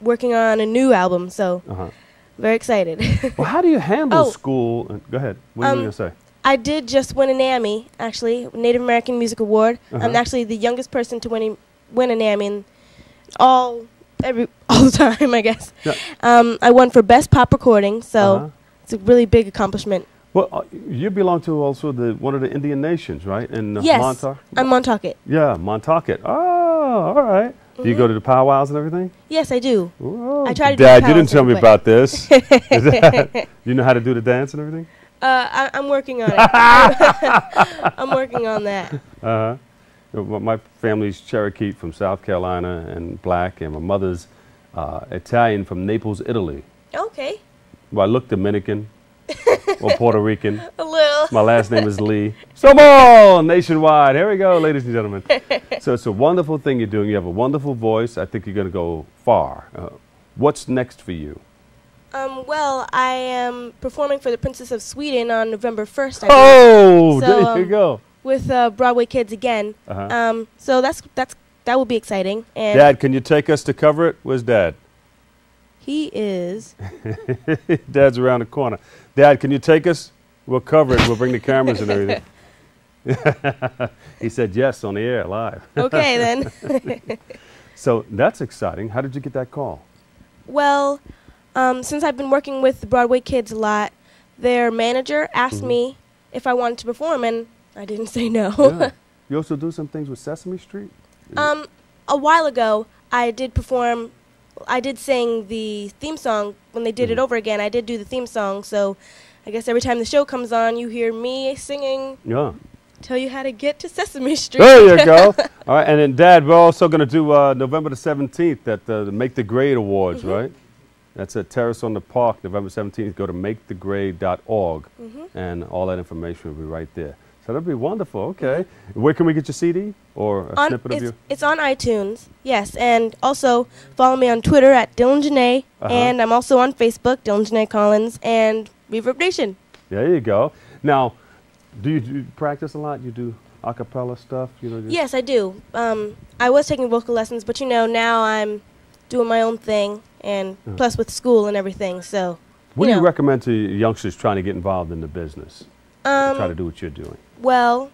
working on a new album. So very excited. Well, how do you handle school? Go ahead. What are you going to say? I did just win an AMI, actually, Native American Music Award. I'm actually the youngest person to win an AMI in all the time, I guess. Yeah. I won for Best Pop Recording, so it's a really big accomplishment. Well, you belong to also one of the Indian nations, right? In yes, Montauk? I'm Montaukett. Yeah, Montaukett. Oh, all right. Do you go to the powwows and everything? Yes, I do. Whoa. I try to Dad, do you didn't tell me about this. You know how to do the dance and everything? I'm working on it. I'm working on that. My family's Cherokee from South Carolina and black, and my mother's Italian from Naples, Italy. Okay. Well, I look Dominican or Puerto Rican. A little. My last name is Lee. Somo! Nationwide. Here we go, ladies and gentlemen. So it's a wonderful thing you're doing. You have a wonderful voice. I think you're going to go far. What's next for you? Well, I am performing for the Princess of Sweden on November 1st. Oh, so, there you go. With Broadway Kids again. So that will be exciting. And Dad, can you take us to cover it? Where's Dad? He is. Dad's around the corner. Dad, can you take us? We'll cover it. We'll bring the cameras and everything. He said yes on the air, live. Okay, then. So that's exciting. How did you get that call? Well, since I've been working with the Broadway Kids a lot, their manager asked me if I wanted to perform, and I didn't say no. Yeah. You also do some things with Sesame Street? A while ago, I did perform. I did sing the theme song when they did it over again. I did do the theme song, so I guess every time the show comes on, you hear me singing. Yeah. Tell you how to get to Sesame Street. There you go. All right, and then Dad, we're also going to do November the 17th at the Make the Grade Awards, right? That's at Terrace on the Park, November 17th. Go to makethegrade.org, and all that information will be right there. So that'll be wonderful. Okay. Where can we get your CD or a snippet of you? It's on iTunes, yes. And also follow me on Twitter at Dylan Janae. And I'm also on Facebook, Dylan Janae Collins, and Reverb Nation. There you go. Now, do you practice a lot? You do a cappella stuff? You know, yes, I do. I was taking vocal lessons, but now I'm doing my own thing, and plus with school and everything. So, what do you recommend to youngsters trying to get involved in the business? Try to do what you're doing. Well,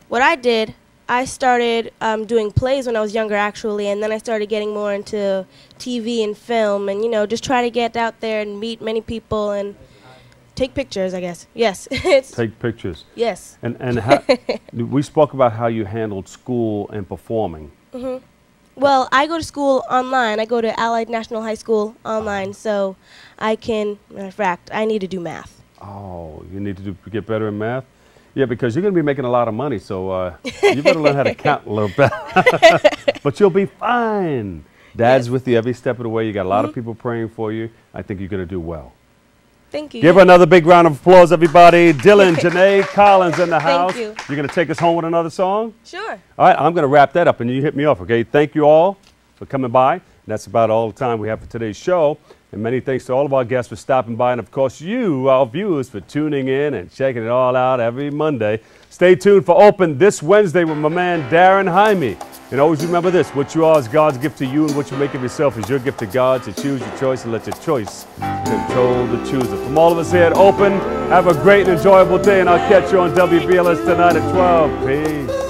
what I did, I started doing plays when I was younger, actually, and then I started getting more into TV and film, and just try to get out there and meet many people and take pictures, I guess. Yes. Take pictures. Yes. And we spoke about how you handled school and performing. Well, I go to school online. I go to Allied National High School online, so I can, in fact, I need to do math. Oh, you need to get better in math? Yeah, because you're going to be making a lot of money, so you better learn how to count a little bit. But you'll be fine. Dad's with you every step of the way. You got a lot of people praying for you. I think you're going to do well. Thank you. Give her another big round of applause, everybody. Dylan Janae Collins in the house. Thank you. You're going to take us home with another song? Sure. All right, I'm going to wrap that up, and you hit me off, okay? Thank you all for coming by. That's about all the time we have for today's show. And many thanks to all of our guests for stopping by, and of course you, our viewers, for tuning in and checking it all out every Monday. Stay tuned for Open this Wednesday with my man Darren Jaime. And always remember this, what you are is God's gift to you, and what you make of yourself is your gift to God. To choose your choice and let your choice control the chooser. From all of us here at Open, have a great and enjoyable day, and I'll catch you on WBLS tonight at 12. Peace.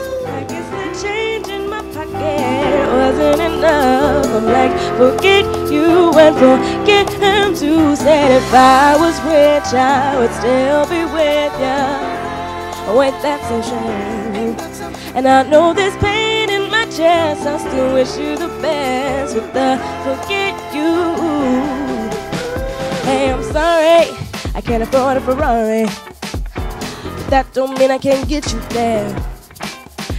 Wasn't enough. I'm like, forget you and forget him too. Said if I was rich, I would still be with ya. Wait, that's a shame. And I know there's pain in my chest. I still wish you the best with the forget you. Hey, I'm sorry, I can't afford a Ferrari, but that don't mean I can't get you there.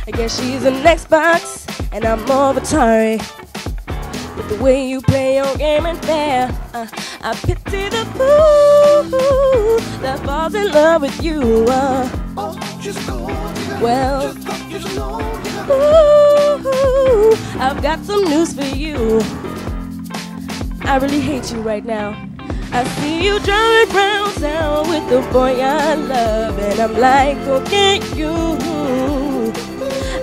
I guess she's an Xbox and I'm more of Atari. But But the way you play your game ain't fair. I pity the fool that falls in love with you. Well, ooh, I've got some news for you. I really hate you right now. I see you driving round town with the boy I love, and I'm like, forget you.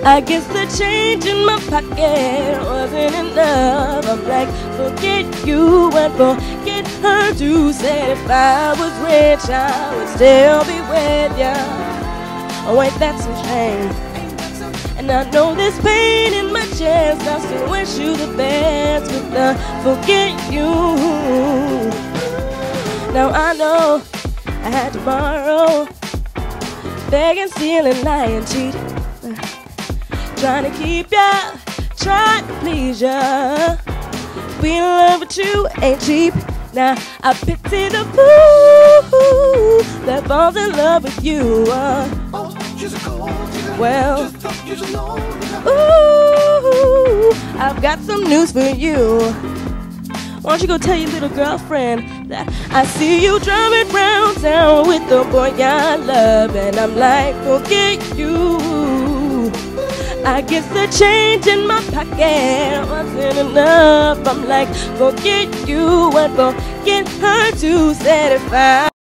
I guess the change in my pocket wasn't enough. I'm like, forget you and forget her too. Said if I was rich, I would still be with ya. Oh wait, that's a shame. And I know there's pain in my chest. I still wish you the best with the forget you. Now I know I had to borrow, beg and steal and lie and cheat, trying to keep ya, trying to please ya. Being in love with you ain't cheap. Now I pity the fool that falls in love with you. Well, ooh, I've got some news for you. Why don't you go tell your little girlfriend that I see you driving round town with the boy I love, and I'm like, forget you. I guess the change in my pocket wasn't enough. I'm like, forget you and forget her too. Said if I